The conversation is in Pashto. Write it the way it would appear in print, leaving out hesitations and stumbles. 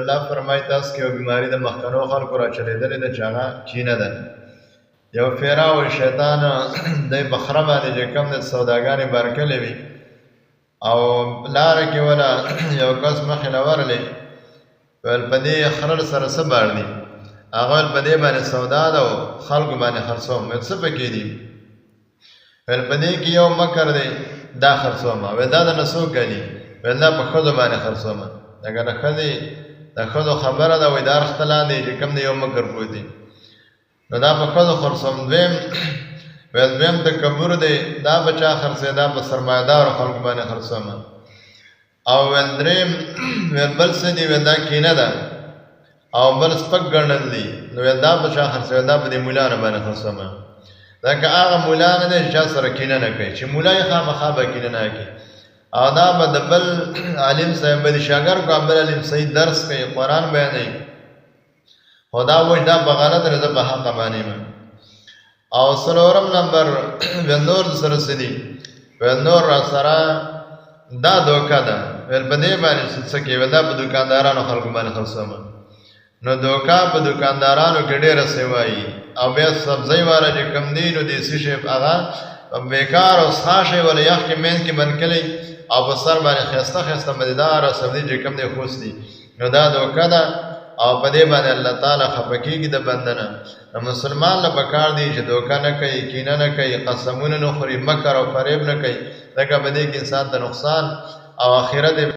الله فرمایي تاسو کې یو بیماري د مخکنو خلکو را چلېدلې ده چې هغه کینه ده. یو پیرا و شیطان د بخره باندې چې کوم د سوداګانې بار کړې وي او لاره کې ولا یو کس مخې له ورغلی ویل په دې خره سره څه بار دي؟ هغه ویل په دې باندې سودا ده او خلکو باندې خرڅوم. ویل څه پکې دي؟ ویل په دې کې یو مکر دی دا خرڅوم. ویل دا د نه څوک ګڼي؟ ویل دا په ښځو باندې خرڅوم. لکه د ښځو خبره ده وایي دا رخته لاندې چې کوم دی یو مکر پروت دی نو دا په ښځو خرڅوم. دویم تکبر دی دا په چا خرڅوي؟ دا په سرمایه‌دارو خلکو باندې خرڅوم. او ویل دریم ویل بل څه دي؟ ویل دا کینه ده او بل سپک ګڼل دي. نو ویل دا په چا خرڅوي؟ دا په دې مولانو باندې خرڅوم. دا که هغه مولا نه دی چې چا سره کینه نه کوي چې مولا یې خامخا به کینه نه کوي او دا به د بل عالم صاحب به د شاګرد کو بل عالم صحیح درس کوي قرآن بیانوي خو دا وایي دا په غلط دی زه په حقه باندې یم. او څلورم نمبر ویل نور سره څه دي؟ ویل نور را سره دا دوکه ده. ویل په دې باندې څه کوي؟ ویل دا په دوکاندارانو خلکو باندې خرڅوم. نو دوکه په دوکاندارانو کې ډېره سوایي او بیا سبزۍ والا چې کم دی نو دیسي شی هغه بیکار او څښا شی ولا یخ کې منځ کې بند کړی او په سر باندې ښایسته ښایسته مزېداره سبزي چې کم دی خوست دي نو دا دوکه ده او په دې باندې الله تعالی خفه کېږي د بنده نه. نو مسلمان له پکار دی چې دوکه نه کوي، کینه نه کوي، قسمونه نه خوري، مکر او فریب نه کوي. ځکه په دې کې انسان ته نقصان او آخرت